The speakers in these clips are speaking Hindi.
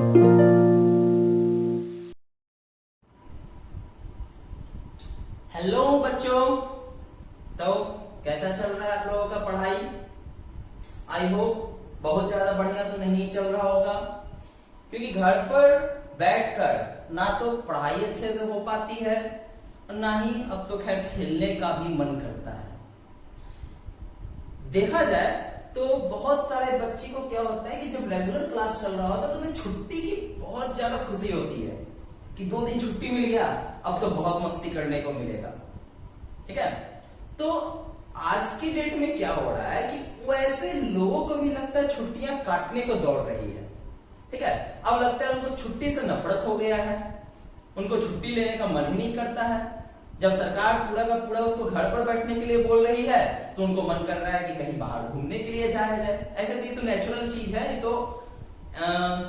हेलो बच्चों, तो कैसा चल रहा है आप लोगों का पढ़ाई? आई होप बहुत ज्यादा बढ़िया तो नहीं चल रहा होगा, क्योंकि घर पर बैठकर ना तो पढ़ाई अच्छे से हो पाती है और ना ही अब तो खैर खेलने का भी मन करता है। देखा जाए तो बहुत सारे बच्चे को क्या होता है कि जब रेगुलर क्लास चल रहा होता है तो उन्हें छुट्टी की बहुत ज्यादा खुशी होती है कि 2 दिन छुट्टी मिल गया, अब तो बहुत मस्ती करने को मिलेगा। ठीक है, तो आज की डेट में क्या हो रहा है कि वैसे लोगों को भी लगता है छुट्टियां काटने को दौड़ रही है। ठीक है, अब लगता है उनको छुट्टी से नफरत हो गया है, उनको छुट्टी लेने का मन ही नहीं करता है। जब सरकार पूरा का पूरा उसको घर पर बैठने के लिए बोल रही है तो उनको मन कर रहा है कि कहीं बाहर घूमने के लिए जाया जाए। ऐसे तो ये तो नेचुरल चीज है। ये तो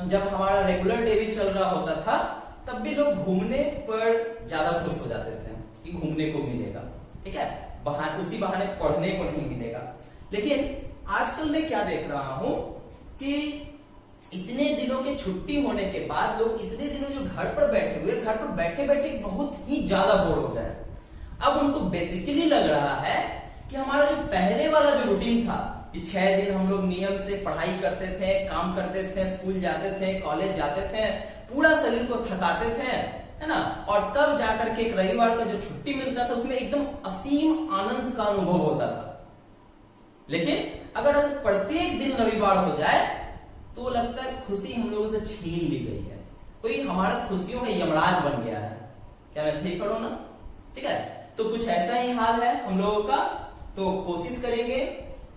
जब हमारा रेगुलर डे भी चल रहा होता था तब भी लोग घूमने पर ज्यादा खुश हो जाते थे कि घूमने को मिलेगा। ठीक है, उसी बहाने पढ़ने को नहीं मिलेगा। लेकिन आजकल मैं क्या देख रहा हूं कि इतने दिनों की छुट्टी होने के बाद लोग इतने दिनों जो घर पर बैठे हुए, घर पर बैठे बैठे बहुत ही ज्यादा बोर हो गए। अब उनको बेसिकली लग रहा है कि हमारा जो पहले वाला जो रूटीन था कि 6 दिन हम लोग नियम से पढ़ाई करते थे, काम करते थे, स्कूल जाते थे, कॉलेज जाते थे, पूरा शरीर को थकाते थे, है ना, और तब जाकर के एक रविवार का जो छुट्टी मिलता था उसमें एकदम असीम आनंद का अनुभव होता था। लेकिन अगर प्रत्येक दिन रविवार हो जाए तो लगता है खुशी हम लोगों से छीन ली गई है, कोई हमारा खुशियों का यमराज बन गया है। क्या मैं सही करूं ना? ठीक है, तो कुछ ऐसा ही हाल है हम लोगों का। तो कोशिश करेंगे,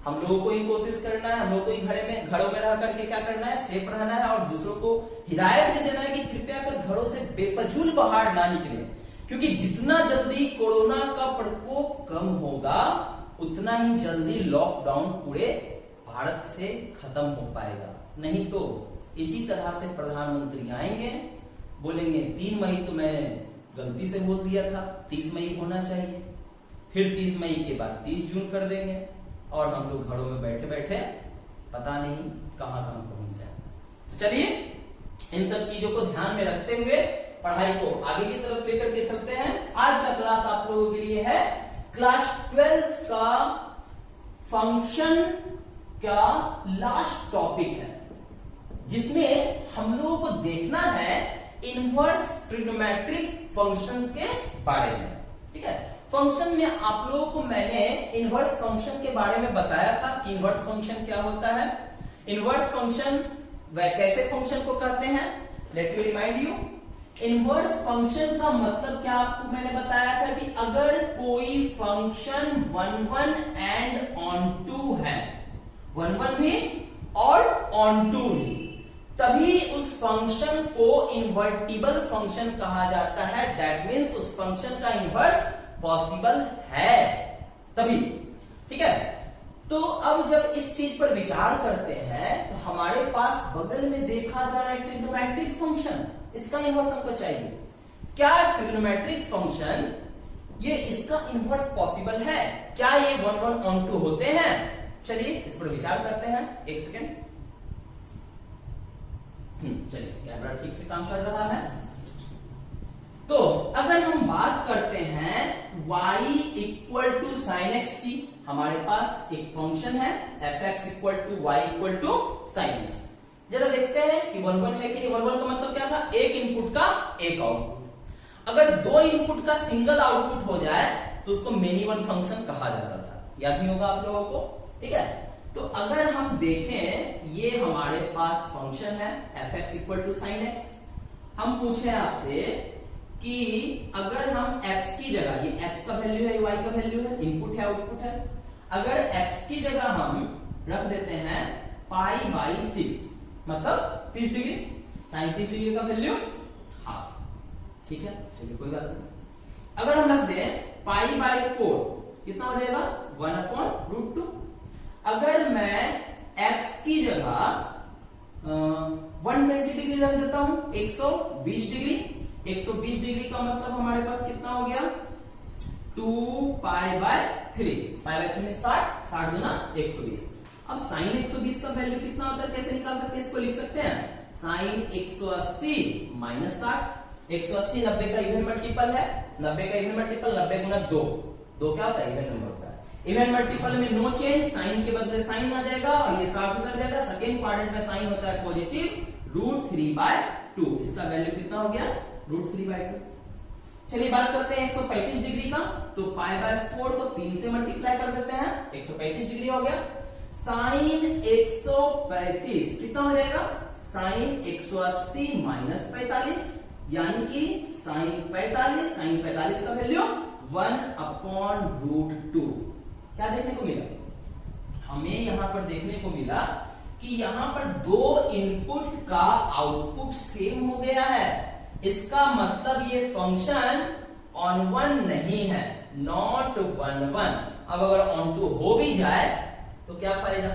हम लोगों को ही कोशिश करना है, हम लोग को ही घरों में रह करके क्या करना है, सेफ रहना है और दूसरों को हिदायत भी देना है कि कृपया कर घरों से बेफजूल बाहर ना निकले, क्योंकि जितना जल्दी कोरोना का प्रकोप कम होगा उतना ही जल्दी लॉकडाउन पूरे भारत से खत्म हो पाएगा। नहीं तो इसी तरह से प्रधानमंत्री आएंगे, बोलेंगे 3 मई तो मैं गलती से बोल दिया था, 30 मई होना चाहिए, फिर 30 मई के बाद 30 जून कर देंगे और हम लोग घरों में बैठे बैठे पता नहीं कहां कहां पहुंच जाए। चलिए इन सब चीजों को ध्यान में रखते हुए पढ़ाई को आगे की तरफ लेकर के चलते हैं। आज का क्लास आप लोगों के लिए है क्लास 12th का फंक्शन का लास्ट टॉपिक है, जिसमें हम लोगों को देखना है इनवर्स ट्रिग्नोमेट्रिक फंक्शंस के बारे में। ठीक है, फंक्शन में आप लोगों को मैंने इनवर्स फंक्शन के बारे में बताया था कि इनवर्स फंक्शन क्या होता है। इनवर्स फंक्शन कैसे फंक्शन को कहते हैं, let me remind you. Inverse function का मतलब क्या आपको मैंने बताया था कि अगर कोई फंक्शन 1 एंड ऑन टू है, 1 भी और ऑन टू भी, तभी उस फंक्शन को इन्वर्टिबल फंक्शन कहा जाता है। दैट मीन्स उस फंक्शन का इनवर्स पॉसिबल है तभी। ठीक है, तो अब जब इस चीज पर विचार करते हैं तो हमारे पास बगल में देखा जा रहा है ट्रिग्नोमेट्रिक फंक्शन, इसका इनवर्स हमको चाहिए। क्या ट्रिग्नोमेट्रिक फंक्शन ये इसका इनवर्स पॉसिबल है? क्या ये 1 ऑन टू होते हैं? चलिए इस पर विचार करते हैं। एक सेकेंड, चलिए कैमरा ठीक से काम कर रहा है। तो अगर हम बात करते हैं y equal to sine x की, हमारे पास एक फंक्शन है f(x) equal to y equal to sine x. जरा देखते हैं कि 1 है कि नहीं। 1 का मतलब क्या था? एक इनपुट का एक आउटपुट। अगर 2 इनपुट का सिंगल आउटपुट हो जाए तो उसको मेनी वन फंक्शन कहा जाता था। याद नहीं होगा आप लोगों को? ठीक है, तो अगर हम देखें ये हमारे पास फंक्शन है f(x) equal to sine x. हम पूछे आपसे कि अगर हम x की जगह, ये x का वैल्यू है, y का वैल्यू है, इनपुट है आउटपुट है, अगर x की जगह हम रख देते हैं π/6 मतलब 30 डिग्री, साइन 30 डिग्री का वैल्यू हाफ। ठीक है, चलिए कोई बात नहीं। अगर हम रख दें π/4 कितना हो जाएगा? 1/√2। अगर मैं x की जगह 120 डिग्री रख देता हूं, 120 डिग्री, 120 डिग्री का मतलब हमारे पास कितना हो गया? 2π/3, π/3 में 60, 60 गुना 120। अब साइन 120 का वैल्यू कितना होता है, कैसे निकाल सकते हैं? इसको लिख सकते हैं साइन 180 माइनस 60। 180 90 का इवन मल्टीपल है, 90 का इवन मल्टीपल 90 गुना 2, 2 क्या होता है? इवन नंबर होता है। इवन मल्टीपल में नो चेंज, साइन के बदले साइन आ जाएगा और ये 60 उतर जाएगा। सेकेंड क्वाड्रेंट में साइन होता है पॉजिटिव √3/2। इसका वैल्यू कितना हो गया? √3/2। चलिए बात करते हैं 135 डिग्री का, तो π/4 को 3 से मल्टीप्लाई कर देते हैं, 135 डिग्री हो गया। साइन 135 कितना हो जाएगा? साइन 180 माइनस 45, यानी कि साइन 45 का वैल्यू 1/√2। क्या देखने को मिला? हमें यहां पर देखने को मिला कि यहां पर दो इनपुट का आउटपुट सेम हो गया है। इसका मतलब ये फंक्शन ऑन वन नहीं है, नॉट वन वन। अब अगर ऑन टू हो भी जाए तो क्या फायदा?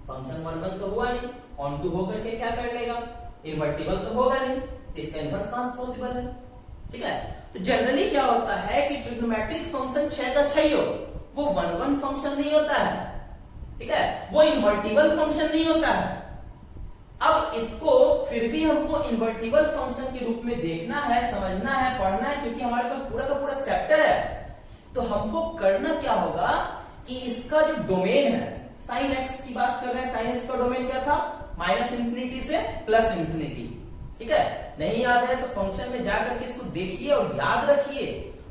फंक्शन वन वन तो हुआ नहीं, ऑन टू होकर के क्या कर लेगा? इनवर्टिबल तो होगा नहीं, तो इसका इनवर्स कहां से पॉसिबल है? ठीक है, तो जनरली क्या होता है कि ट्रिग्नोमेट्रिक फंक्शन 6 का 6 ही हो, वो वन वन फंक्शन नहीं होता है। ठीक है, वो इनवर्टिबल फंक्शन नहीं होता है। अब इसको फिर भी हमको इनवर्टिबल फंक्शन के रूप में देखना है, समझना है, पढ़ना है, क्योंकि हमारे पास पूरा का पूरा चैप्टर है। तो हमको करना क्या होगा कि इसका जो डोमेन है, साइन एक्स की बात कर रहे हैं, साइन एक्स का डोमेन क्या था? -∞ से +∞। ठीक है, नहीं याद है तो फंक्शन में जाकर के इसको देखिए और याद रखिए।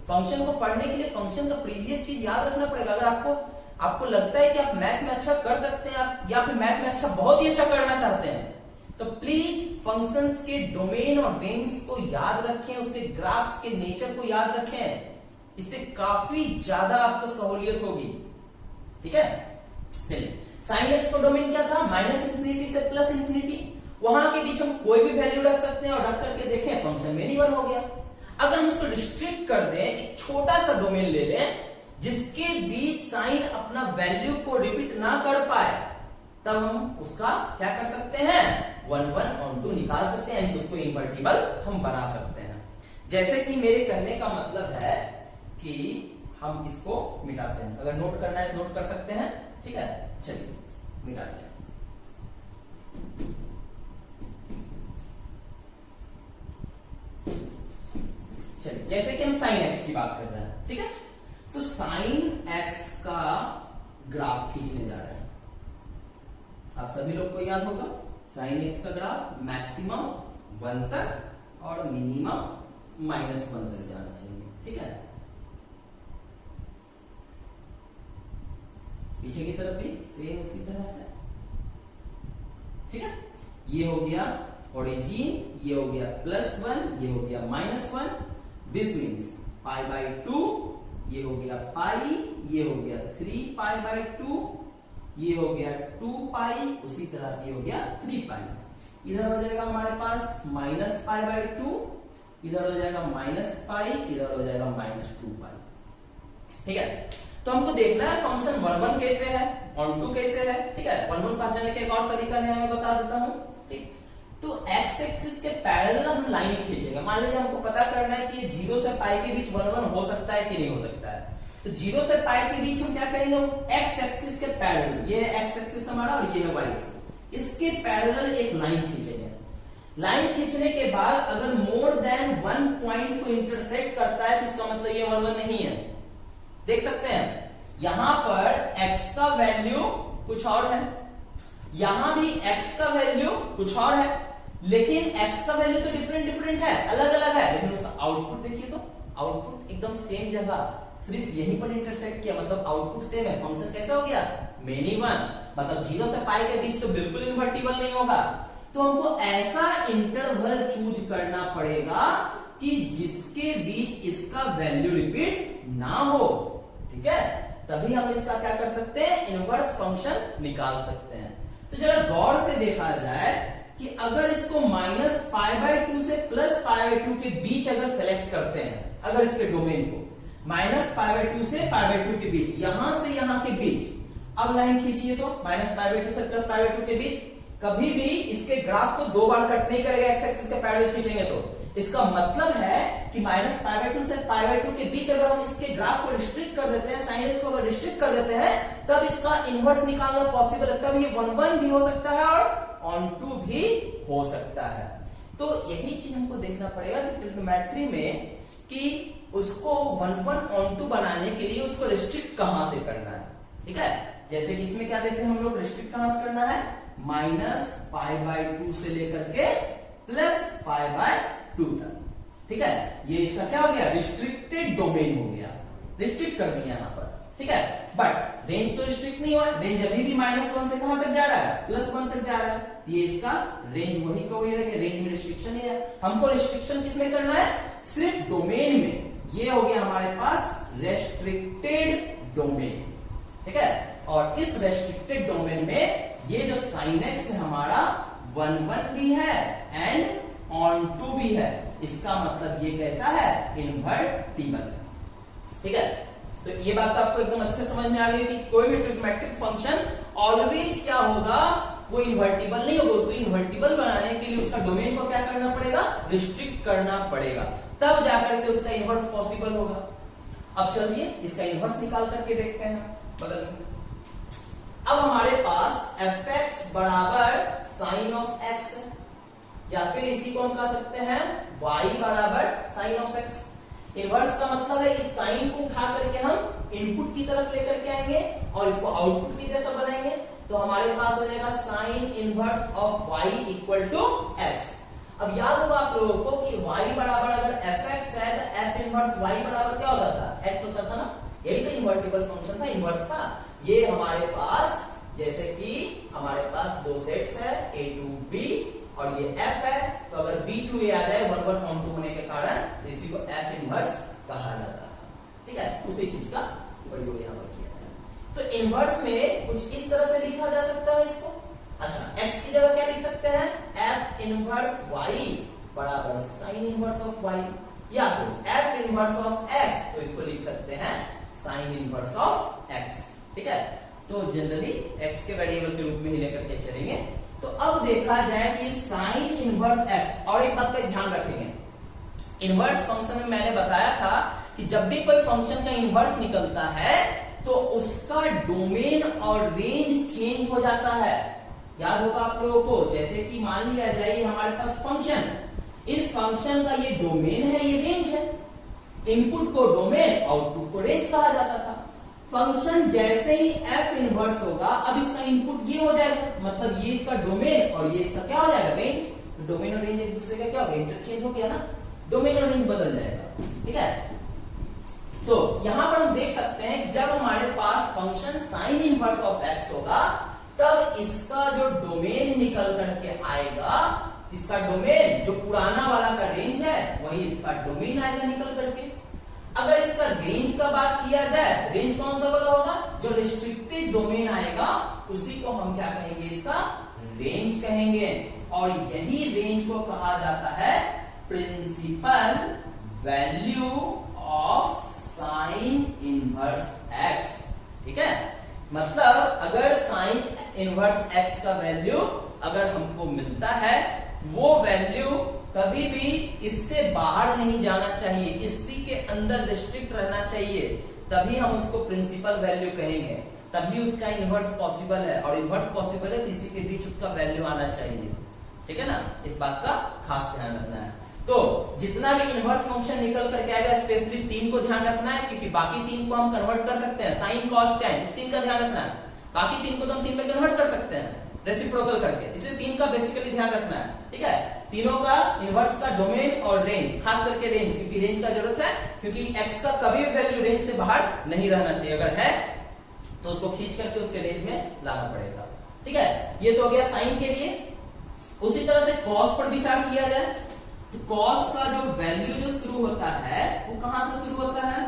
फंक्शन को पढ़ने के लिए फंक्शन का प्रीवियस चीज याद रखना पड़ेगा। अगर आपको लगता है कि आप मैथ में अच्छा कर सकते हैं, आप या फिर मैथ में अच्छा बहुत ही अच्छा करना चाहते हैं, तो प्लीज फंक्शंस के डोमेन और रेंज को याद रखें, उसके ग्राफ्स के नेचर को याद रखें। इससे काफी ज्यादा आपको सहूलियत होगी। ठीक है, चलिए साइन एक्स का डोमेन क्या था? -∞ से +∞। वहां के बीच हम कोई भी वैल्यू रख सकते हैं और रख करके देखें फंक्शन मिनिमम हो गया। अगर हम उसको रिस्ट्रिक्ट कर दें, एक छोटा सा डोमेन ले लें जिसके बीच साइन अपना वैल्यू को रिपीट ना कर पाए, तब हम उसका क्या कर सकते हैं? 1 1 ऑन 2 निकाल सकते हैं, उसको इनवर्टिबल हम बना सकते हैं। जैसे कि मेरे कहने का मतलब है कि हम इसको मिटाते हैं। अगर नोट करना है नोट कर सकते हैं। ठीक है, चलिए मिटाते हैं। चलिए, जैसे कि हम साइन एक्स की बात कर रहे हैं, ठीक है, तो साइन एक्स का ग्राफ खींचने जा रहे हैं। आप सभी लोग को याद होगा साइन एक्स का ग्राफ मैक्सिमम 1 तक और मिनिमम -1 तक जाना चाहिए। ठीक है, पीछे की तरफ भी सेम उसी तरह से। ठीक है, ये हो गया ओरिजिन, ये हो गया +1, ये हो गया -1। दिस मीन्स π/2, ये हो गया पाई, ये हो गया 3π/2, ये हो गया 2π, उसी तरह से ये हो गया 3π। इधर हो जाएगा हमारे पास -π/2, इधर हो जाएगा -π, इधर हो जाएगा -2π। ठीक है, तो हमको देखना है फंक्शन 1 1 कैसे है, ऑन 2 कैसे है। ठीक है, 1 1 पहचानने का एक और तरीका है, मैं बता देता हूं। ठीक, तो एक्स एक्सिस के पैरेलल हम लाइन खींचेंगे। मान लीजिए हमको पता करना है कि 0 से π के बीच 1 1 हो सकता है कि नहीं हो सकता है, तो 0 से π के बीच हम क्या करेंगे? एक्स एक्सिस के पैरेलल, ये एक्स एक्सिस हमारा और ये है वाई एक्सिस, इसके पैरेलल एक लाइन खींचेंगे। लाइन खींचने के बाद अगर मोर देन 1 पॉइंट को इंटरसेक्ट करता है तो इसका मतलब ये 1 1 नहीं है। देख सकते हैं यहां पर x का वैल्यू कुछ और है, यहां भी x का वैल्यू कुछ और है, लेकिन x का वैल्यू तो डिफरेंट है, अलग अलग है, लेकिन उसका आउटपुट देखिए तो आउटपुट एकदम सेम जगह, सिर्फ यहीं पर इंटरसेक्ट किया, मतलब आउटपुट सेम है। फंक्शन कैसा हो गया? मेनी वन, मतलब 0 से π के बीच तो बिल्कुल इन्वर्टिबल नहीं होगा। तो हमको ऐसा इंटरवल चूज करना पड़ेगा कि जिसके बीच इसका वैल्यू रिपीट ना हो। ठीक है, तभी हम इसका क्या कर सकते हैं? इनवर्स फंक्शन निकाल सकते हैं। तो जरा गौर से देखा जाए कि अगर इसको -π/2 से +π/2 के बीच अगर सेलेक्ट करते हैं, अगर इसके डोमेन को -π/2 से π/2 के बीच, यहां से यहां के बीच, अब लाइन खींचिए तो -π/2 से +π/2 के बीच, कभी भी इसके ग्राफ को 2 बार कट नहीं करेगा एक्स एक्सिस के पैरेलल खींचेंगे तो। इसका मतलब है कि -π/2 से π/2 के बीच अगर हम इसके ग्राफ को रिस्ट्रिक्ट कर देते हैं, साइन एक्स को अगर रिस्ट्रिक्ट कर देते हैं, तब इसका इनवर्स निकालना पॉसिबल है। तब ये 1 1 भी हो सकता है और ऑन टू भी हो सकता है। तो यही चीज हमको देखना पड़ेगा कि ट्रिग्नोमेट्री में कि उसको 1 1 ऑन टू बनाने के लिए उसको रिस्ट्रिक्ट कहां से करना है। ठीक है, जैसे कि इसमें क्या देखे हम लोग, रिस्ट्रिक्ट कहां से करना है, -π/2 से लेकर के +π/2 तक। ठीक है, ये इसका क्या हो गया, रिस्ट्रिक्टेड डोमेन हो गया, रिस्ट्रिक्ट कर दिया यहां पर। ठीक है, बट रेंज तो रिस्ट्रिक्ट नहीं हुआ, रेंज अभी भी -1 से कहां तक जा रहा है, +1 तक जा रहा है। ये इसका रेंज वही का वही रहेगा, रेंज में रिस्ट्रिक्शन है। हमको रिस्ट्रिक्शन किसमें करना है, सिर्फ डोमेन में। ये हो गया हमारे पास रेस्ट्रिक्टेड डोमेन। ठीक है, और इस रेस्ट्रिक्टेड डोमेन में ये जो sin x है हमारा 1 1 भी है एंड ऑन टू भी है। इसका मतलब ये कैसा है, इन्वर्टिबल है। ठीक है, तो ये बात तो आपको एकदम अच्छे समझ में आ गई कि कोई भी ट्रिग्नोमेट्रिक फंक्शन ऑलवेज क्या होगा, वो इन्वर्टिबल नहीं होगा। उसको इन्वर्टिबल बनाने के लिए उसका डोमेन को क्या करना पड़ेगा, रिस्ट्रिक्ट करना पड़ेगा, तब जाकर के उसका इन्वर्स पॉसिबल होगा। अब चलिए इसका इन्वर्स निकाल करके देखते हैं बदल में। अब हमारे पास fx बराबर साइन ऑफ x है, या फिर इसी को हम कह सकते हैं y बराबर साइन ऑफ x। इन्वर्स का मतलब है इस साइन को उठा करके हम इनपुट की तरफ लेकर के आएंगे और इसको आउटपुट की जैसा बनाएंगे, तो हमारे पास हो जाएगा sine inverse of y equal to x। अब याद होगा आप लोगों को कि y बराबर अगर fx है तो f इनवर्स y बराबर क्या होता था, x होता था ना। यही तो इन्वर्टिबल फंक्शन था, इन्वर्स था। ये हमारे पास जैसे कि हमारे पास दो सेट्स है a to b और ये f है, तो अगर b to a आ जाए 1 1 ऑन टू होने के कारण इसी को f इनवर्स कहा जाता है। ठीक है, उसी चीज का प्रयोग यहां पर किया है। तो इनवर्स में कुछ इस तरह से लिखा जा सकता है इसको। अच्छा, x की जगह क्या लिख सकते हैं, f इनवर्स y बराबर साइन इनवर्स ऑफ y, या फिर f इनवर्स ऑफ x, तो इसको लिख सकते हैं साइन इनवर्स ऑफ x। ठीक है, तो जनरली x के वेरिएबल के रूप में ही लेकर के चलेंगे। तो अब देखा जाए कि साइन इनवर्स x, और एक बात का ध्यान रखेंगे, इनवर्स फंक्शन में मैंने बताया था कि जब भी कोई फंक्शन का इनवर्स निकलता है तो उसका डोमेन और रेंज चेंज हो जाता है। याद होगा आप लोगों को, जैसे कि मान लिया जाए हमारे पास फंक्शन, इस फंक्शन का ये डोमेन है, ये रेंज है। इनपुट को डोमेन, आउटपुट को रेंज कहा जाता था। फंक्शन जैसे ही f इनवर्स होगा, अब इसका इनपुट ये हो जाएगा, मतलब ये इसका डोमेन और ये इसका क्या हो जाएगा, रेंज। तो डोमेन और रेंज एक दूसरे का क्या होगा, इंटरचेंज हो गया ना, डोमेन और रेंज बदल जाएगा। ठीक है, तो यहां पर हम देख सकते हैं कि जब हमारे पास function sine inverse of x होगा, तब इसका जो डोमेन निकल करके आएगा, इसका डोमेन जो पुराना वाला का रेंज है वही इसका डोमेन आएगा निकल करके। अगर इसका रेंज का बात किया जाए, रेंज कौन सा वाला होगा, जो रिस्ट्रिक्टेड डोमेन आएगा उसी को हम क्या कहेंगे, इसका रेंज कहेंगे। और यही रेंज को कहा जाता है principal value of sine inverse x। ठीक है, मतलब अगर साइन इनवर्स x का वैल्यू अगर हमको मिलता है, वो वैल्यू कभी भी इससे बाहर नहीं जाना चाहिए, इसी के अंदर रिस्ट्रिक्ट रहना चाहिए, तभी हम उसको प्रिंसिपल वैल्यू कहेंगे, तभी उसका इनवर्स पॉसिबल है। और इनवर्स पॉसिबल है तो इसी के बीच उसका वैल्यू आना चाहिए। ठीक है ना, इस बात का खास ध्यान रखना है। तो जितना भी इनवर्स फंक्शन निकल करके आएगा, स्पेशली 3 को ध्यान रखना है, क्योंकि बाकी 3 को हम कन्वर्ट कर सकते हैं, साइन कॉस टैन, इस 3 का ध्यान रखना है। बाकी 3 को तो हम 3 में कन्वर्ट कर सकते हैं रेसिप्रोकल करके, इसलिए 3 का बेसिकली ध्यान रखना है। ठीक है, तीनों का इनवर्स का डोमेन और रेंज, खास करके रेंज, क्योंकि रेंज का जरूरत है, क्योंकि x का कभी भी वैल्यू रेंज से बाहर नहीं रहना चाहिए, अगर है तो उसको खींच करके उसके रेंज में लाना पड़ेगा। ठीक है, ये तो हो गया साइन के लिए। उसी तरह से कॉस पर विचार किया जाए तो कॉस का जो वैल्यू जो शुरू होता है वो कहां से शुरू होता है,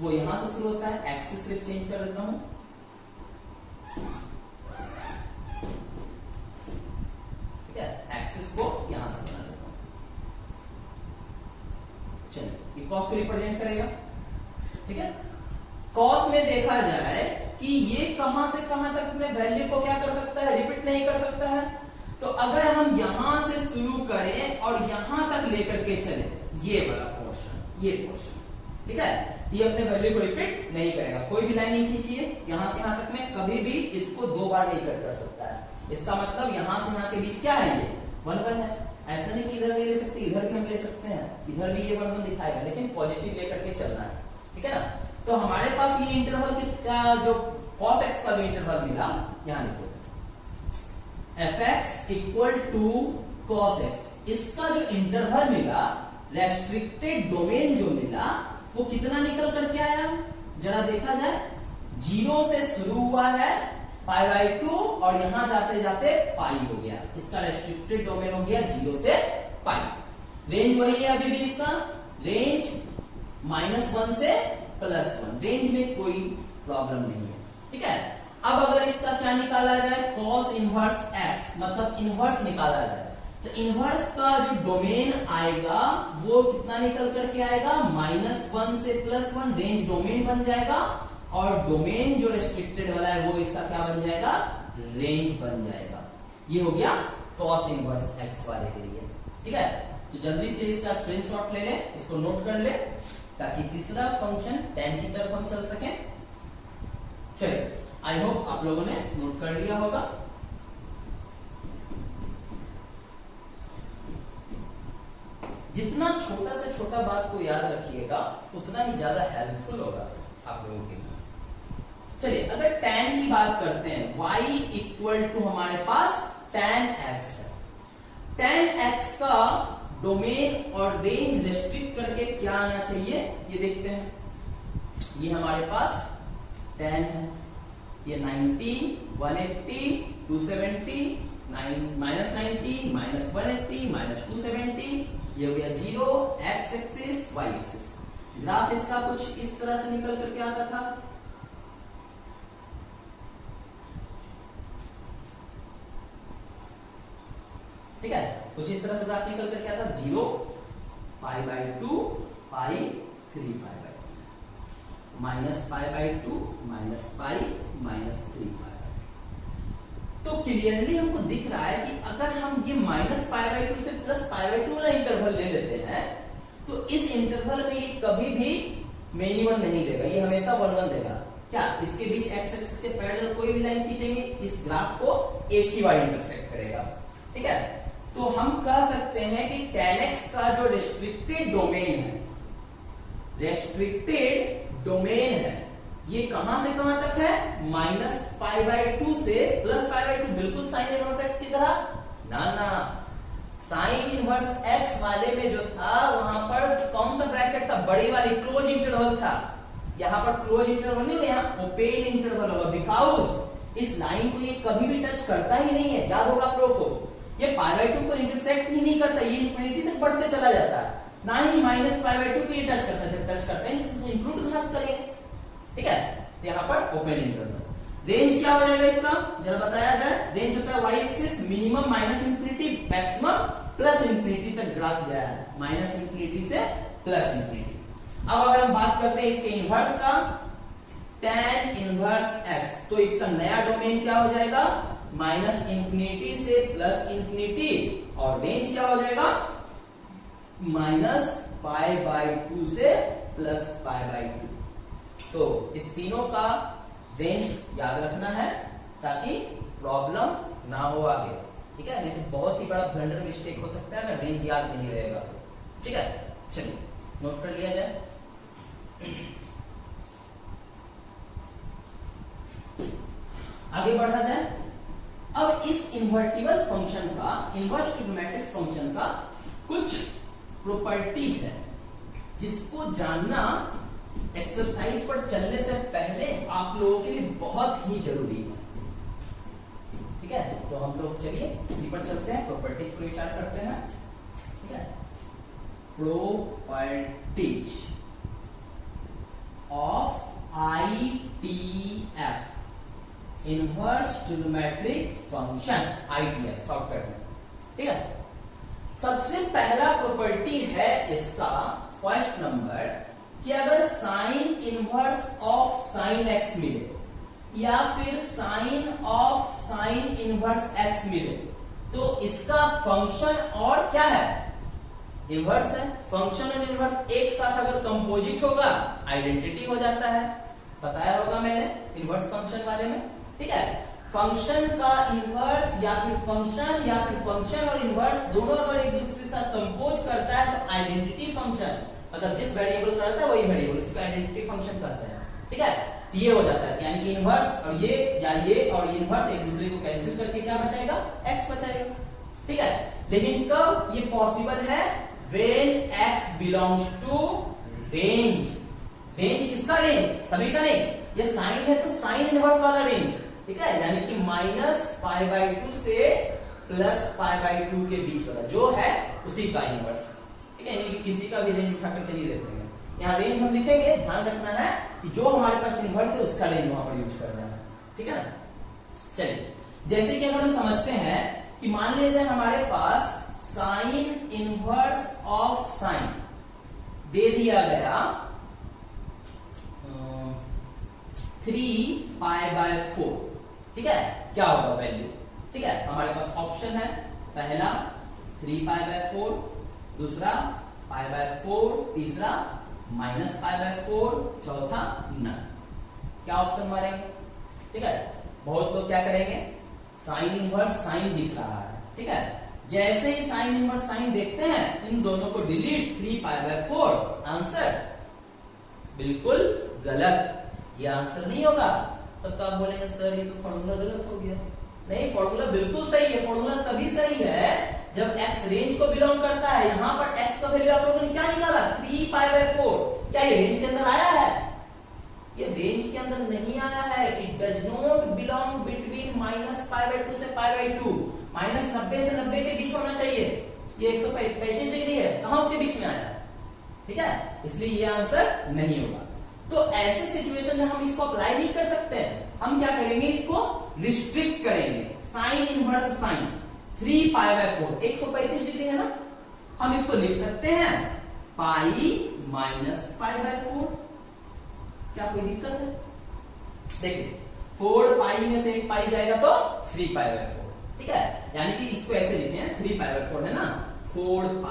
वो यहां से शुरू होता है। एक्सिस सिर्फ चेंज कर देता हूं, ठीक है, एक्सिस को यहां से बना देता हूं। चलिए, ये कॉस को रिप्रेजेंट करेगा। ठीक है, कॉस में देखा जाए कि ये कहां से कहां तक अपने वैल्यू को क्या कर सकता है, रिपीट नहीं कर सकता है। तो अगर हम यहां से शुरू करें और यहां तक लेकर के चले, ये वाला पोर्शन, ये पोर्शन, ठीक है, ये अपने वैल्यू को रिपीट नहीं करेगा। कोई भी लाइन नहीं खींचिए, यहां से यहां तक में कभी भी इसको 2 बार नहीं कट कर सकता है। इसका मतलब यहां से यहां के बीच क्या है, ये 1 1 है। ऐसा नहीं कि इधर नहीं ले सकते, इधर भी हम ले सकते हैं, इधर भी ये 1 1 दिखाएगा, लेकिन पॉजिटिव लेकर के चलना है, ठीक है ना। तो हमारे पास ये इंटरवल किसका, जो cos x का जो इंटरवल मिला, यहां लिखो fx equal to cos x, इसका जो इंटरवल मिला, रेस्ट्रिक्टेड डोमेन जो मिला, वो कितना निकल करके आया, जरा देखा जाए। 0 से शुरू हुआ है π/2 और यहां जाते जाते पाई हो गया, इसका रेस्ट्रिक्टेड डोमेन हो गया 0 से पाई। रेंज वही है अभी भी, इसका रेंज -1 से +1, रेंज में कोई प्रॉब्लम नहीं है, ठीक है। अब अगर इसका क्या निकाला जाए, cos इनवर्स x, मतलब इनवर्स निकाला जाए, तो इनवर्स का जो डोमेन आएगा वो कितना निकल करके आएगा, -1 से +1, रेंज डोमेन बन जाएगा, और डोमेन जो रेस्ट्रिक्टेड वाला है वो इसका क्या बन जाएगा, रेंज बन जाएगा। ये हो गया cos इनवर्स x वाले के लिए, ठीक है। तो जल्दी से इसका स्क्रीनशॉट ले ले, इसको नोट कर ले, ताकि तीसरा फंक्शन tan की तरफ हम चल सकें। चलिए, आई होप आप लोगों ने नोट कर लिया होगा। जितना छोटा से छोटा बात को याद रखिएगा उतना ही ज्यादा हेल्पफुल होगा आप लोगों के लिए। चलिए, अगर tan की बात करते हैं, y इक्वल टू हमारे पास tan x है। tan x का डोमेन और रेंज रेस्ट्रिक्ट करके क्या आना चाहिए, ये देखते हैं। ये हमारे पास tan है, ये 90, 180, 270, -90, -180, -270, ये हो गया 0, x axis, y axis. Graph इसका कुछ इस तरह से निकल करके आता था। ठीक है, कुछ इस तरह से ग्राफ निकल करके आता, 0, π/2, पाई, 3 π/2, -π/2, -π, -3π/2। तो क्लियरली हमको दिख रहा है कि अगर हम ये -π/2 से +π/2 वाला इंटरवल ले लेते हैं, तो इस इंटरवल में ये कभी भी मिनिमम नहीं देगा, ये हमेशा 1 1 देगा। क्या इसके बीच x एक्सिस के पैरेलल कोई भी लाइन खींचेंगे, इस ग्राफ को एक ही बार इंटरसेक्ट करेगा, ठीक है। तो हम कह सकते हैं कि tan x का जो रेस्ट्रिक्टेड डोमेन है, रेस्ट्रिक्टेड डोमेन है, ये कहां से कहां तक है, -π/2 से +π/2, बिल्कुल साइन इनवर्स x की तरह ना, साइन इनवर्स x वाले में जो था वहां पर कौन सा ब्रैकेट था, बड़ी वाली क्लोज इंटरवल था। यहां पर क्लोज इंटरवल नहीं, यहां ओपन इंटरवल होगा, बिकॉज इस लाइन को ये कभी भी टच करता ही नहीं है, याद होगा आप लोगों को। ये π/2 को इंटरसेक्ट ही नहीं करता, ये इंफिनिटी तक बढ़ते चला जाता है, ना ही -π/2 को ये टच करता है। जब टच करते हैं तो इंक्लूड कहां से करेंगे, ठीक है। यहाँ पर ओपन इंटरवल। रेंज क्या हो जाएगा इसका, जरा बताया जाए। रेंज होता है y एक्सिस, मिनिमम -∞, मैक्सिमम +∞ तक ग्राफ गया है, -∞ से +∞। अब अगर हम बात करते हैं इसके इनवर्स का, tan इनवर्स x, तो इसका नया डोमेन क्या हो जाएगा, -∞ से +∞, और रेंज क्या हो जाएगा, -π/2 से +π/2। तो इस तीनों का रेंज याद रखना है ताकि प्रॉब्लम ना हो आगे, ठीक है। नहीं तो बहुत ही बड़ा ब्लंडर मिस्टेक हो सकता है अगर रेंज याद नहीं रहेगा तो, ठीक है। चलिए, नोट कर लिया जाए। आगे बढ़ा जाए। अब इस इन्वर्टिबल फंक्शन का, इनवर्स ट्रिग्नोमेट्रिक फंक्शन का कुछ प्रॉपर्टीज है जिसको जानना एक्सरसाइज पर चलने से पहले आप लोगों के लिए बहुत ही जरूरी है, ठीक है। तो हम लोग चलिए इसी पर चलते हैं, प्रॉपर्टीज को विचार करते हैं, ठीक है। Properties of ITF, inverse trigonometric function, ITF software में, ठीक है। सबसे पहला प्रॉपर्टी है इसका फर्स्ट नंबर, कि अगर sine inverse of sine x मिले या फिर sine of sine inverse x मिले, तो इसका फंक्शन और क्या है, इनवर्स है। फंक्शन और इनवर्स एक साथ अगर कंपोजिट होगा आइडेंटिटी हो जाता है, बताया होगा मैंने इनवर्स फंक्शन वाले में, ठीक है। फंक्शन का इनवर्स या फिर फंक्शन और इनवर्स दोनों अगर एक दूसरे के साथ कंपोज करता है तो आइडेंटिटी फंक्शन, मतलब जिस वेरिएबल का रहता है वही वेरिएबल, उसको आइडेंटिटी फंक्शन कहते हैं। ठीक है, ये हो जाता है, यानी कि इनवर्स और ये या ये और इनवर्स एक दूसरे को कैंसिल करके क्या बचाएगा, x बचाएगा। ठीक है, लेकिन कब ये पॉसिबल है, when x belongs to range. Range किसका, रेंज सभी का नहीं, ये साइन है तो साइन इनवर्स वाला रेंज। ठीक है, यानी कि -π/2 से +π/2 के बीच वाला जो है उसी का इनवर्स। ठीक है, यानी कि किसी का भी रेंज उठा करके नहीं देते हैं, यहाँ रेंज हम लिखेंगे, ध्यान रखना है कि जो हमारे पास इनवर्स है उसका रेंज वहां पर यूज करना है। ठीक है ना, चलिए जैसे कि अगर हम समझते हैं कि मान लीजिए हमारे पास साइन इनवर्स ऑफ साइन दे दिया गया 3π/4। ठीक है, क्या होगा वैल्यू। ठीक है, हमारे पास ऑप्शन है, पहला 3π/4, दूसरा π/4, तीसरा -π/4, चौथा नन। क्या ऑप्शन मारेंगे। ठीक है, बहुत लोग क्या करेंगे, साइन इनवर्स साइन दिख रहा है। ठीक है, जैसे ही साइन इनवर्स साइन देखते हैं इन दोनों को डिलीट, 3π/4 आंसर बिल्कुल गलत, ये आंसर नहीं होगा। तब तो आप बोलेंगे सर ये तो फॉर्मूला गलत हो गया। नहीं, फॉर्मूला बिल्कुल सही है। फॉर्मूला तभी सही है जब x रेंज को बिलोंग करता है। यहाँ पर x का वैल्यू आप लोगों ने क्या निकाला, 3π/4। क्या ये रेंज के अंदर आया है, ये रेंज के अंदर नहीं आया है। It does not belong between -π/2 से π/2, -90 से 90 के बीच होना चाहिए। ये 135 डिग्री है, कहां उसके बीच में आया। ठीक है, इसलिए ये आंसर नहीं होगा। तो ऐसे सिचुएशन में हम इसको अप्लाई नहीं कर सकते हैं। हम क्या करेंगे, इसको रिस्ट्रिक्ट करेंगे। साइन इनवर्स साइन 3π/4 135 डिग्री है ना, हम इसको लिख सकते हैं पाई -π/4। क्या कोई दिक्कत है। देखिए 4π में से एक पाई जाएगा तो 3π/4। ठीक है, यानी कि इसको ऐसे लिखे हैं 3π/4 है ना, 4π -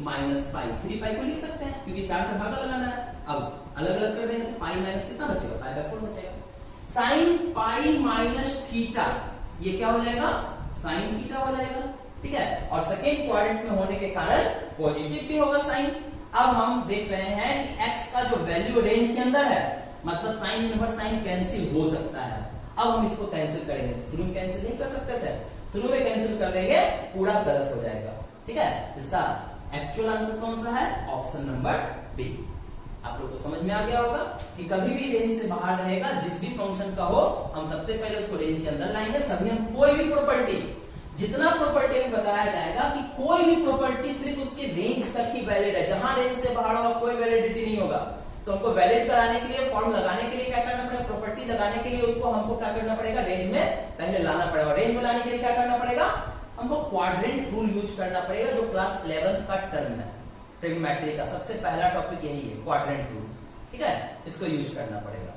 π, 3π को लिख सकते हैं क्योंकि 4 से भागा लगाना है। अब अलग अलग कर देंगे तो पाई माइनस कितना बचेगा, π/4 बचेगा। साइन पाई माइनस थीटा, ये क्या हो जाएगा, साइन थीटा हो जाएगा। ठीक है, और सेकेंड क्वाड्रेंट में होने के कारण पॉजिटिव भी होगा साइन। अब हम देख रहे हैं कि x का जो वैल्यू रेंज के अंदर है, मतलब साइन इनवर्स साइन कैंसिल हो सकता है। अब हम इसको कैंसिल करेंगे, शुरू में कैंसिल नहीं कर सकते थे, शुरू में कैंसिल कर देंगे, पूरा गलत हो जाएगा। ठीक है, इसका एक्चुअल आंसर कौन सा है, ऑप्शन नंबर बी। आप लोग को समझ में आ गया होगा कि कभी भी रेंज से बाहर रहेगा, जिस भी फंक्शन का हो, हम सबसे पहले उसको रेंज के अंदर लाएंगे, तभी हम कोई भी प्रॉपर्टी, जितना प्रॉपर्टी में बताया जाएगा कि कोई भी प्रॉपर्टी सिर्फ उसके रेंज तक ही वैलिड है। जहां रेंज से बाहर होगा कोई वैलिडिटी नहीं होगा। तो हमको वैलिड कराने के लिए, फॉर्म लगाने के लिए क्या करना पड़ेगा, प्रॉपर्टी लगाने के लिए उसको हमको क्या करना पड़ेगा, रेंज में पहले लाना पड़ेगा। रेंज में लाने के लिए क्या करना पड़ेगा, हमको क्वाड्रेंट रूल यूज करना पड़ेगा, जो क्लास 11 का टर्म है ट्रिग्नोमेट्री का। सबसे पहला टॉपिक यही है, क्वाड्रेंट रूल। ठीक है, इसको यूज करना पड़ेगा।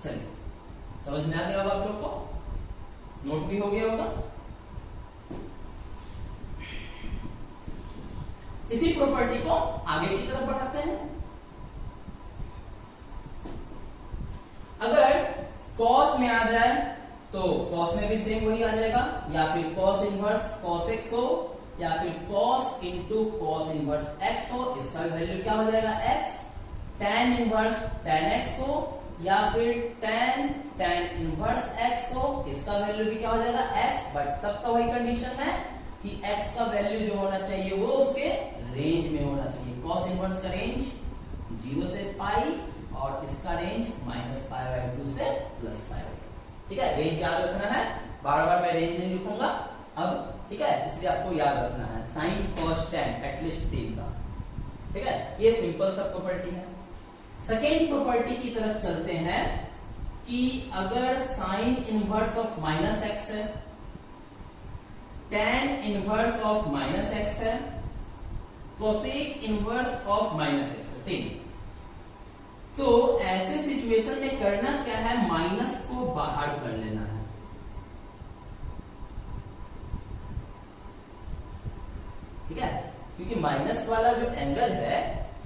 चलिए, समझ में आ गया होगा आप लोग को, नोट भी हो गया होगा। इसी प्रॉपर्टी को आगे की तरफ बढ़ाते हैं। अगर कॉस में आ जाए तो कॉस में भी सेम वही आ जाएगा, या फिर कॉस इनवर्स कॉस एक्स हो, या फिर cos into cos inverse x हो, इसका वैल्यू क्या हो जाएगा x. tan inverse tan x हो, या फिर tan इनवर्स एक्स हो, इसका वैल्यू भी क्या हो जाएगा एक्स। बट सबका वही कंडीशन है कि x का वैल्यू जो होना चाहिए वो उसके रेंज में होना चाहिए। कॉस इनवर्स का रेंज 0 से पाई और इसका रेंज -π/2 से +π। ठीक है, रेंज याद रखना है, बार बार मैं रेंज नहीं लिखूंगा अब। ठीक है, इसलिए आपको याद रखना है साइन कॉस tan एटलीस्ट 3 का। ठीक है, ये सिंपल सा प्रॉपर्टी है। सेकेंड प्रॉपर्टी की तरफ चलते हैं कि अगर साइन इनवर्स ऑफ -x है, tan इनवर्स ऑफ -x है, कोसेक इनवर्स ऑफ -x है, 3। तो ऐसे सिचुएशन में करना क्या है, माइनस को बाहर कर लेना है। ठीक है, क्योंकि माइनस वाला जो एंगल है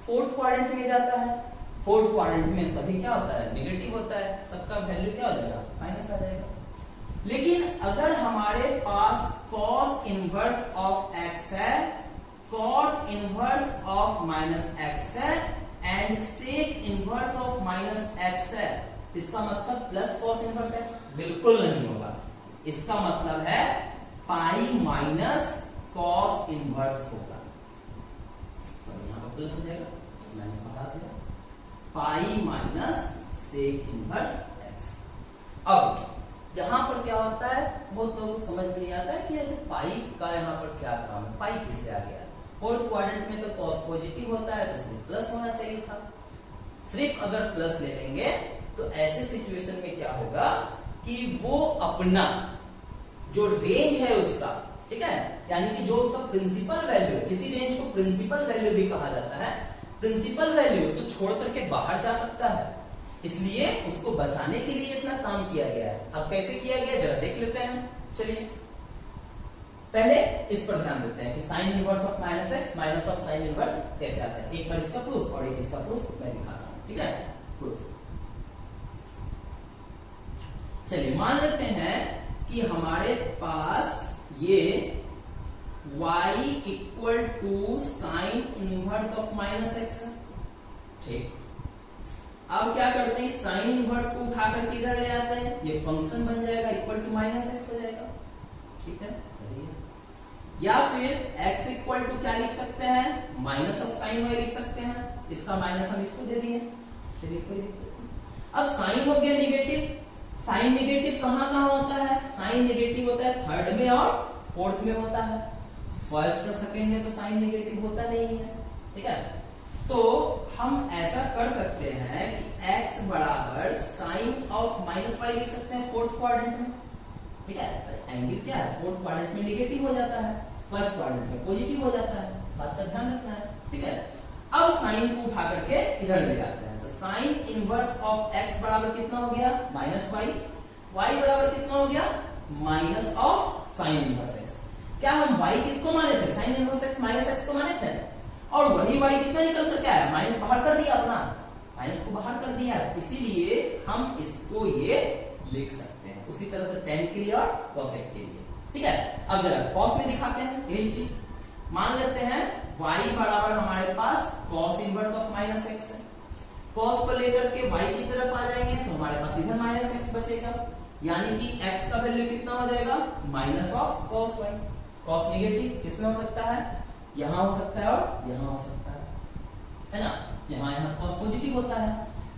फोर्थ क्वाड्रेंट में जाता है। फोर्थ क्वाड्रेंट में सभी क्या होता है, नेगेटिव होता है, सबका वैल्यू क्या हो जाएगा, माइनस आ जाएगा। लेकिन अगर हमारे पास cos इनवर्स ऑफ x है, cot inverse of minus x है and sec inverse of minus x है, इसका मतलब प्लस cos इनवर्स x बिल्कुल नहीं होगा। इसका मतलब है पाई माइनस cos इनवर्स होगा। तो यहां पर प्लस हो जाएगा, मैंने बता दिया, pi minus sec inverse x। अब यहां पर क्या होता है, बहुत लोगों को समझ में नहीं आता है कि पाई का यहां पर क्या काम है, पाई किससे आ गया। फोर्थ क्वाड्रेंट में तो cos पॉजिटिव होता है तो सिर्फ प्लस होना चाहिए था। सिर्फ अगर प्लस ले लेंगे तो ऐसे सिचुएशन में क्या होगा कि वो अपना जो रेंज है उसका, ठीक है, यानी कि जो उसका प्रिंसिपल वैल्यू, किसी रेंज को प्रिंसिपल वैल्यू भी कहा जाता है, प्रिंसिपल वैल्यू उसको छोड़ करके बाहर जा सकता है, इसलिए उसको बचाने के लिए इतना काम किया गया है। अब कैसे किया गया जरा देख लेते हैं। चलिए पहले इस पर ध्यान देते हैं कि sign inverse of minus x minus of sine inverse कैसे आता है। एक बार इसका प्रूफ और एक इसका प्रूफ मैं दिखाता हूं, ठीक है। प्रूफ चलिए मान लेते हैं कि हमारे पास ये y equal to sine inverse of minus x है, ठीक। अब क्या करते हैं, साइन इनवर्स को उठा करके इधर ले आते हैं, ये फंक्शन बन जाएगा इक्वल टू माइनस एक्स हो जाएगा, ठीक है, सही है। या फिर x इक्वल टू क्या लिख सकते हैं, माइनस ऑफ साइन y लिख सकते हैं, इसका माइनस हम इसको दे दिए, चलिए कोई दिक्कत नहीं। अब साइन हो गया निगेटिव, साइन निगेटिव कहां कहां होता है, साइन निगेटिव होता है थर्ड में और फोर्थ में होता है, फर्स्ट और सेकंड में तो साइन निगेटिव होता नहीं है, ठीक है। तो हम ऐसा कर सकते हैं कि x बराबर साइन ऑफ माइनस वाई लिख सकते हैं फोर्थ क्वाड्रेंट में, ठीक है। एंगल क्या है, फोर्थ क्वाड्रेंट में निगेटिव हो जाता है, फर्स्ट क्वाड्रेंट में पॉजिटिव हो जाता है, बात का ध्यान रखना है, ठीक है। अब साइन को उठा करके इधर ले आते हैं, तो साइन इनवर्स ऑफ x बराबर कितना हो गया, माइनस वाई, y बराबर कितना हो गया, minus of sine inverse x। क्या हम y किसको माने थे, sign inverse x minus x को माने थे, और वही y कितना निकल कर क्या है, माइनस बाहर कर दिया, अपना माइनस को बाहर कर दिया, इसीलिए हम इसको ये लिख सकते हैं उसी तरह से tan के लिए और cosec के लिए, ठीक है। अब जरा cos में दिखाते हैं यही चीज, मान लेते हैं y बराबर हमारे पास cos inverse of minus x है, cos को लेकर के y की तरफ आ जाएंगे तो हमारे पास इधर माइनस x बचेगा, यानी कि x का वैल्यू कितना हो जाएगा, minus of cos y। cos negative किसमें हो सकता है, यहां हो सकता है और यहां हो सकता है ना, यहां cos पॉजिटिव होता है,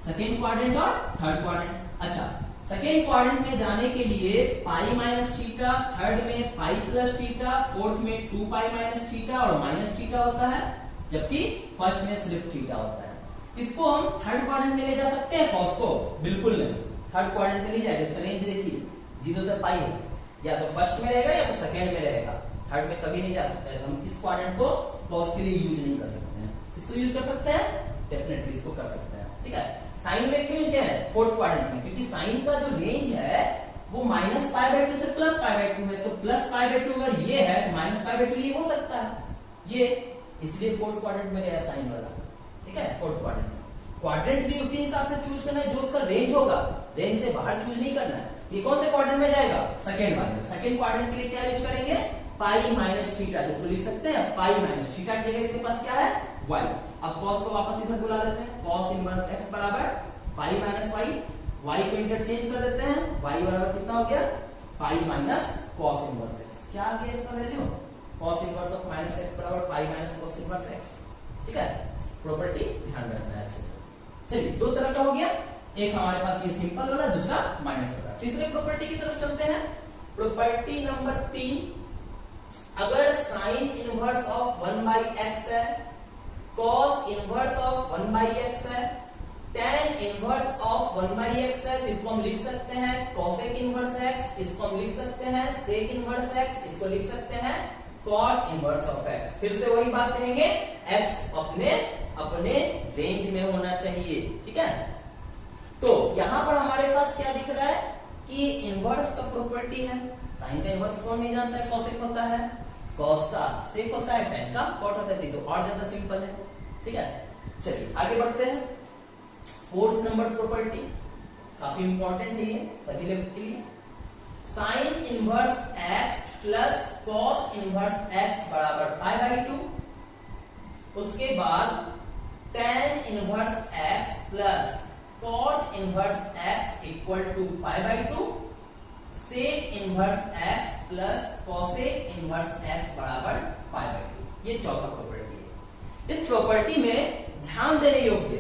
सेकेंड क्वाड्रेंट और थर्ड क्वाड्रेंट। अच्छा, सेकेंड क्वाड्रेंट में जाने के लिए पाई माइनस थीटा, थर्ड में पाई प्लस थीटा, फोर्थ में 2 पाई माइनस थीटा और माइनस थीटा होता है, जबकि फर्स्ट में सिर्फ थीटा होता है। इसको हम थर्ड क्वाड्रेंट में ले जा सकते हैं cos को, बिल्कुल नहीं, थर्ड क्वाड्रेंट में नहीं जाएगा, इसका रेंज देखिए 0 से पाई है, या तो फर्स्ट में रहेगा या तो सेकेंड में रहेगा, थर्ड में कभी नहीं जा सकता है। तो हम इस क्वाड्रेंट को cos के लिए यूज नहीं कर सकते हैं, इसको यूज कर सकते हैं, डेफिनेटली इसको कर सकते हैं, ठीक है। साइन में क्यों क्या है, फोर्थ क्वाड्रेंट में, क्योंकि साइन का जो रेंज है वो माइनस पाई बाय 2 से प्लस पाई बाय 2 है, तो प्लस पाई बाय 2 अगर ये है तो माइनस पाई बाय 2 ये हो सकता है, ये इसलिए फोर्थ क्वाड्रेंट में गया साइन वाला, ठीक है। फोर्थ क्वाड्रेंट क्वाड्रेंट भी उसी हिसाब से चूज करना है जो उसका रेंज होगा, रेंज से बाहर चूज नहीं करना है। ये कौन से क्वाड्रेंट में जाएगा, सेकंड वाले, सेकंड क्वाड्रेंट के लिए क्या यूज करेंगे, पाई माइनस थीटा, जिसको लिख सकते हैं पाई माइनस थीटा की जगह इसके पास क्या है, y। अब cos को वापस इधर बुला लेते हैं, cos इनवर्स x बराबर पाई माइनस y, y को इंटरचेंज कर देते हैं, y बराबर कितना हो गया, pi minus cos inverse x। क्या आ गया इसका value, cos inverse of minus x बराबर pi minus cos inverse x, ठीक है। प्रॉपर्टी ध्यान रखना है अच्छे से। चलिए दो तरह का हो गया, एक हमारे पास ये सिंपल वाला, दूसरा माइनस वाला। तीसरे प्रॉपर्टी की तरफ चलते हैं, प्रॉपर्टी नंबर 3, अगर sine inverse of 1 by x है, cos inverse of 1 by x है, tan inverse of 1 by x है, तो इसको हम लिख सकते हैं cosec इनवर्स x, इसको हम लिख सकते हैं sec इनवर्स x, इसको लिख सकते हैं cot इनवर्स ऑफ x। फिर से वही बात कहेंगे, x अपने रेंज में होना चाहिए, ठीक है। तो यहां पर हमारे पास क्या दिख रहा है कि इनवर्स का प्रॉपर्टी है, साइन का इनवर्स कौन नहीं जानता है, cosec होता है, cos का sec होता है, tan का cot होता है, तो और ज्यादा सिंपल है, ठीक है। चलिए आगे बढ़ते हैं, फोर्थ नंबर प्रॉपर्टी काफी इंपॉर्टेंट है ये सभी लोग के लिए। Sine inverse x plus cos inverse x बराबर पाई बाई 2। उसके बाद tan inverse x plus cot inverse x equal to pi by 2। Sec inverse x plus cosec inverse x बराबर पाई बाई 2। ये चौथा प्रॉपर्टी है। इस प्रॉपर्टी में ध्यान देने योग्य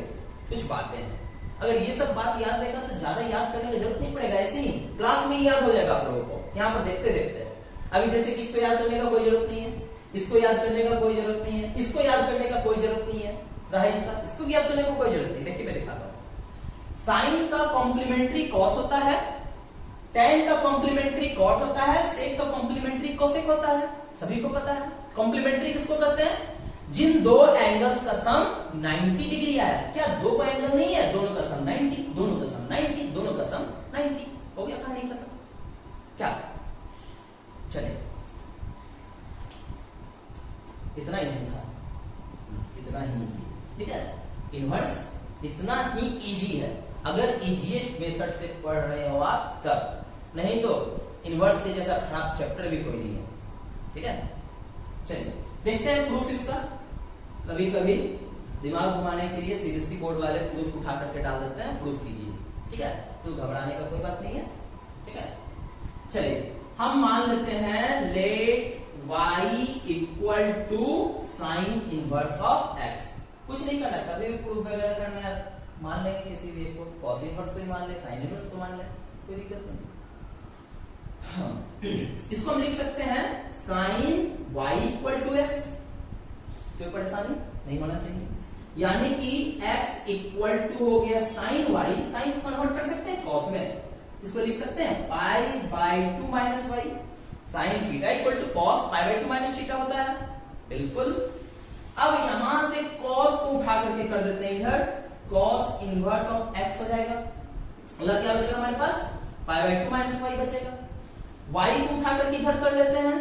कुछ बातें हैं। अगर ये सब बात याद रहेगा तो ज्यादा याद करने की जरूरत नहीं पड़ेगा, ऐसे ही क्लास में ही याद हो जाएगा आप लोगों को, यहाँ पर देखते देखते। अभी जैसे कि इसको याद करने का कोई जरूरत नहीं है, इसको याद करने का कोई जरूरत नहीं है, इसको याद करने का कोई जरूरत नहीं है, रहा इसको भी याद करने को कोई जरूरत नहीं। देखिए मैं दिखाता हूँ। साइन का कॉम्प्लीमेंट्री कॉस होता है, tan का कॉम्प्लीमेंट्री कॉट होता है, सेक का कॉम्प्लीमेंट्री कोसेक होता है, सभी को पता है। कॉम्प्लीमेंट्री किसको कहते हैं? जिन दो एंगल्स का सम 90 डिग्री आया। क्या दो का एंगल नहीं है, दोनों का सम 90, दोनों का सम 90, दोनों का सम 90। हो गया कहानी खत्म। क्या चलिए, इतना इजी था, इतना ही इजी, ठीक है। इनवर्स इतना ही इजी है अगर इजीएस्ट मेथड से पढ़ रहे हो आप तब, नहीं तो इनवर्स के जैसा खराब चैप्टर भी कोई नहीं है, ठीक है। चलिए देखते हैं प्रूफ इसका। कभी कभी दिमाग घुमाने के लिए सीबीएसई बोर्ड वाले प्रूफ उठा करके डाल देते हैं, प्रूफ कीजिए, ठीक है। तो घबराने का कोई बात नहीं है, ठीक है। चलिए हम मान लेते हैं let y equal to sine inverse of x। कुछ नहीं करना, कभी भी प्रूफ वगैरह करना है मान लेंगे किसी भी एक को, कॉस इनवर्स को ही मान ले, साइन इनवर्स को मान ले, कोई दिक्कत नहीं। हाँ। इसको हम लिख सकते हैं sine y equal to x। कोई परेशानी नहीं होना चाहिए, यानी कि x इक्वल टू हो गया साइन y, साइन को कन्वर्ट कर सकते हैं कॉस में, इसको लिख सकते हैं pi by 2 minus y। Sine theta equal to cos pi by 2 minus theta होता है, बिल्कुल। अब यहां से कॉस को उठा करके कर देते हैं इधर, कॉस इनवर्स ऑफ x हो जाएगा। मतलब क्या बचेगा हमारे पास, पाई बाई 2 माइनस y बचेगा। y को उठा करके इधर कर लेते हैं,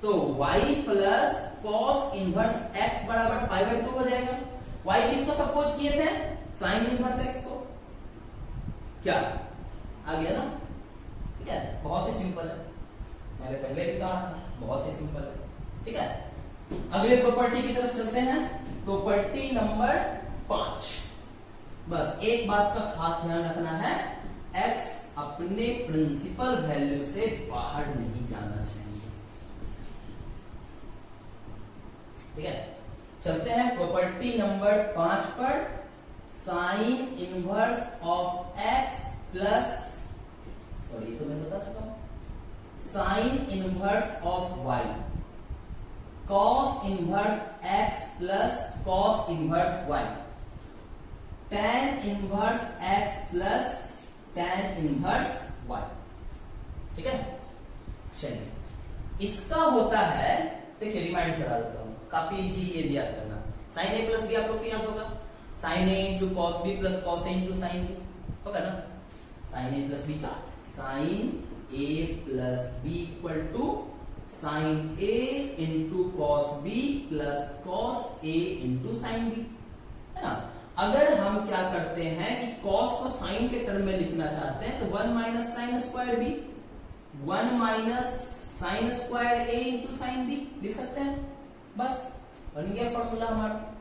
तो y plus cos inverse x बराबर पाई बाई 2 हो जाएगा। y किसको सपोज किए थे, साइन इनवर्स x को। क्या आ गया ना, ठीक है। बहुत ही सिंपल है, मैंने पहले भी कहा था, बहुत ही सिंपल है, ठीक है। अगले प्रॉपर्टी की तरफ चलते हैं, प्रॉपर्टी नंबर 5। बस एक बात का खास ध्यान रखना है, x अपने प्रिंसिपल वैल्यू से बाहर नहीं जाना चाहिए, ठीक है। चलते हैं प्रॉपर्टी नंबर 5 पर। Sign inverse of x plus, sorry ये तो मैं बता चुका हूं, sign inverse of y, cos inverse x plus cos inverse y, tan inverse x plus tan inverse y, ठीक है। चलिए इसका होता है, देखिए रिमाइंड करा देता हूं, काफी इजी, ये भी याद करना। साइन ए प्लस बी आप लोग को याद होगा, sine A into cos B plus cos A into sine B होगा ना। साइन ए प्लस बी का sine A plus B equal to sine A into cos B plus cos A into sine B, है ना। अगर हम क्या करते हैं कि कॉस को साइन के टर्म में लिखना चाहते हैं तो 1 minus sine square B, 1 minus sine square A into sine B लिख सकते हैं, बस बन गया फॉर्मूला हमारा।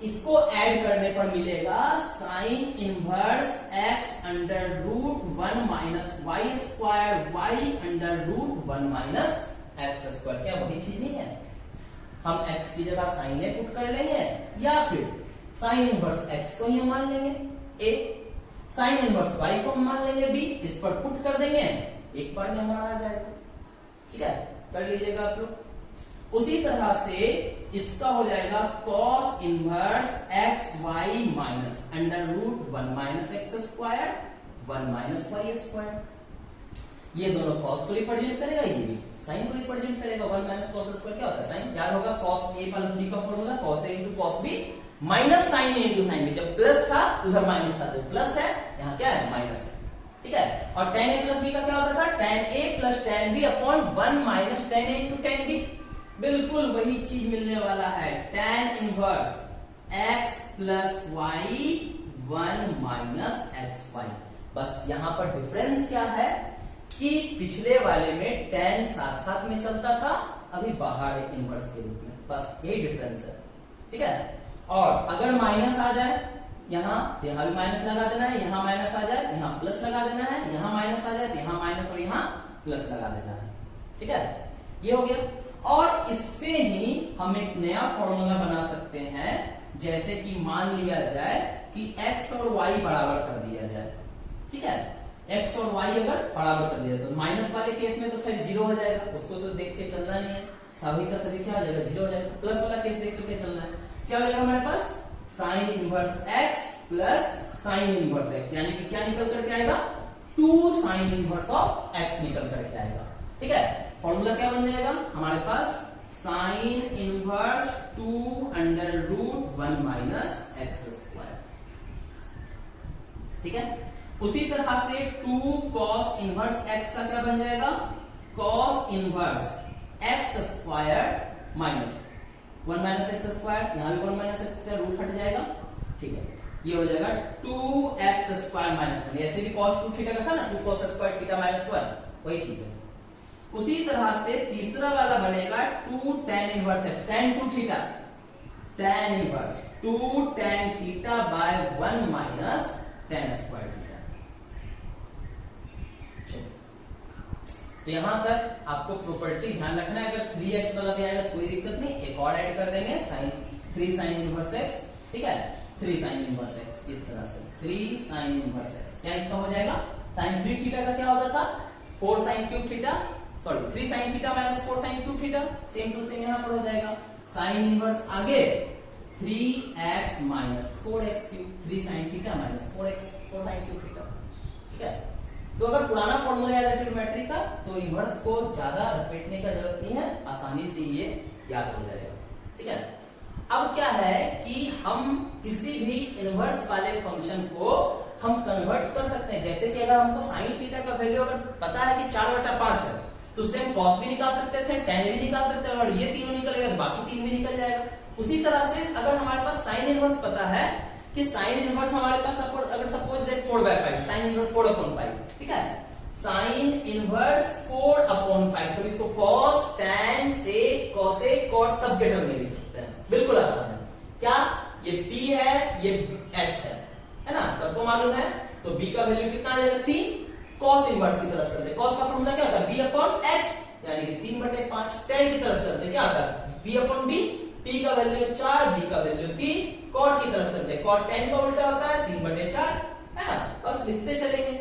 इसको ऐड करने पर मिलेगा sine inverse x under root 1 minus y square y under root 1 minus x square. क्या वही चीज नहीं है, हम x की जगह साइन ए पुट कर लेंगे, या फिर साइन इनवर्स x को ही मान लेंगे a, साइन इनवर्स y को मान लेंगे b, इस पर पुट कर देंगे, एक बार में हमारा आ जाएगा, ठीक है। कर लीजिएगा आप लोग। उसी तरह से इसका हो जाएगा cos inverse x y minus under root 1 minus x square 1 minus y square. ये दोनों cos को रिप्रेजेंट करेगा, ये भी साइन को रिप्रेजेंट करेगा। 1 माइनस cos स्क्वायर क्या होता है, साइन। याद होगा cos a प्लस b का formula, cos a into cos b minus sine a into sine b। जब प्लस था उधर माइनस था, तो प्लस है, यहाँ क्या है, माइनस है, ठीक है। और tan a प्लस b का क्या होता था, tan a plus tan b upon 1 minus tan a into tan b। बिल्कुल वही चीज मिलने वाला है, tan inverse x plus y 1 minus x y. बस यहां पर डिफरेंस क्या है, कि पिछले वाले में tan साथ साथ में चलता था, अभी बाहर है इनवर्स के रूप में, बस यही डिफरेंस है। ठीक है, और अगर माइनस आ जाए यहाँ भी माइनस लगा देना है, यहाँ माइनस आ जाए यहाँ प्लस लगा देना है, यहाँ माइनस आ जाए यहाँ माइनस और यहाँ प्लस लगा देना है। ठीक है, ये हो गया। और इससे ही हम एक नया फॉर्मूला बना सकते हैं, जैसे कि मान लिया जाए कि x और y बराबर कर दिया जाए। ठीक है, x और y अगर बराबर कर दिया तो माइनस वाले केस में तो खैर जीरो हो जाएगा, उसको तो देख के चलना नहीं है, सभी का सभी क्या हो जाएगा, जीरो हो जाएगा। तो प्लस वाला केस देख करके चलना है, क्या हो जाएगा हमारे पास, sine inverse x plus sine inverse x, यानी कि क्या निकल करके आएगा, 2 साइन इनवर्स ऑफ x निकल करके आएगा। ठीक है, फॉर्मूला क्या बन जाएगा हमारे पास, sine inverse 2 under root 1 minus x square. ठीक है, उसी तरह से 2 कॉस इनवर्स x का क्या बन जाएगा, cos inverse x square minus 1 minus x square, यहां भी 1 माइनस एक्स स्क्वायर रूट हट जाएगा। ठीक है, ये हो जाएगा 2x स्क्वायर माइनस 1, ऐसे भी cos 2 थीटा का था ना, 2 cos स्क्वायर थीटा माइनस 1, वही चीज है। उसी तरह से तीसरा वाला बनेगा 2 tan inverse x, tan 2 theta, tan inverse 2 tan theta by 1 minus tan square theta. तो यहां तक आपको प्रॉपर्टी ध्यान रखना है, अगर 3x वाला भी आएगा कोई दिक्कत नहीं, एक और ऐड कर देंगे, साइन 3 साइन इनवर्स x। ठीक है, 3 साइन इनवर्स x, इस तरह से 3 साइन इनवर्स x, क्या इसका हो जाएगा, साइन 3 थीटा का क्या होता था, 4 sine cube theta, sorry 3 sine theta minus 4 sine cube theta, same to same यहां पर हो जाएगा। साइन इनवर्स आगे 3x minus 4x cube, 3 sine theta minus 4 sine cube theta. ठीक है, तो अगर पुराना फॉर्मूला याद है ट्रिग्नोमेट्री का, तो इनवर्स को ज्यादा रटने का जरूरत नहीं है, आसानी से ये याद हो जाएगा। ठीक है, अब क्या है कि हम किसी भी इनवर्स वाले फंक्शन को हम कन्वर्ट कर सकते हैं, जैसे कि अगर हमको साइन थीटा का वैल्यू अगर पता है कि 4/5 है, तो उससे हम कॉस भी निकाल सकते थे, tan भी निकाल सकते हैं, और ये तीनों निकलेगा तो बाकी 3 भी निकल जाएगा। उसी तरह से अगर हमारे पास साइन इनवर्स पता है कि साइन इनवर्स हमारे पास अगर सपोज दैट 4/5, साइन इनवर्स 4/5, ठीक है, साइन इनवर्स 4/5, तो इसको cos tan sec cosec cot सब के टर्म में लिख सकते हैं, बिल्कुल आसान है। क्या ये p है, ये h है ना, सबको मालूम है, तो b का वैल्यू कितना आ जाएगा, 3, cos इनवर्स की तरफ चलते, cos का फॉर्मूला क्या होता है, b/h, यानी कि 3/5, tan की तरफ चलते क्या आता है, b/b, p का वैल्यू 4, b का वैल्यू 3, cot की तरफ चलते, cot tan का उल्टा होता है 3/4, है ना, बस लिखते चलेंगे।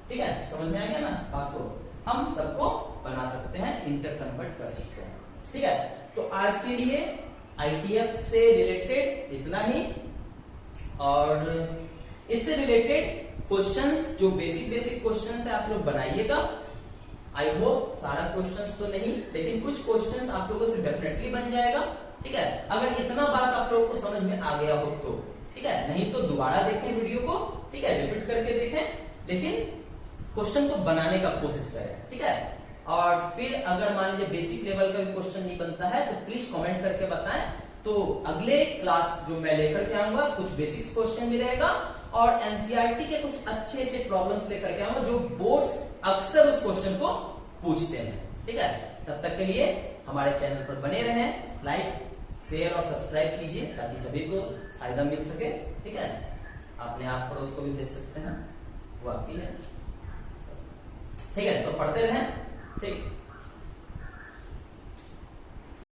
ठीक है, समझ में आ गया ना बात को, हम सबको बना सकते हैं, इंटर कन्वर्ट कर सकते हैं। ठीक है, तो आज के लिए ITF से रिलेटेड इतना ही, और इससे रिलेटेड क्वेश्चंस जो बेसिक क्वेश्चंस है आप लोग बनाइएगा। आई होप सारा क्वेश्चंस तो नहीं, लेकिन कुछ क्वेश्चंस आप लोगों से डेफिनेटली बन जाएगा। ठीक है, अगर इतना बात आप लोगों को समझ में आ गया हो तो, ठीक है, नहीं तो दोबारा देखें वीडियो को, ठीक है, रिपीट करके देखें, लेकिन क्वेश्चन को बनाने का कोशिश करें। ठीक है, और फिर अगर मान लीजिए बेसिक लेवल का भी क्वेश्चन नहीं बनता है तो प्लीज कमेंट करके बताएं, तो अगले क्लास जो मैं लेकर के आऊंगा कुछ बेसिक्स क्वेश्चन भी रहेगा, और एनसीईआरटी के कुछ अच्छे प्रॉब्लम्स लेकर के आऊंगा जो बोर्ड्स अक्सर उस क्वेश्चन को पूछते हैं। ठीक है, तब तक के लिए हमारे चैनल पर बने रहें, लाइक शेयर और सब्सक्राइब कीजिए ताकि सभी को फायदा मिल सके। ठीक है, अपने आस पड़ोस को भी भेज सकते हैं, वो आती है। ठीक है, तो पढ़ते रहें। ठीक।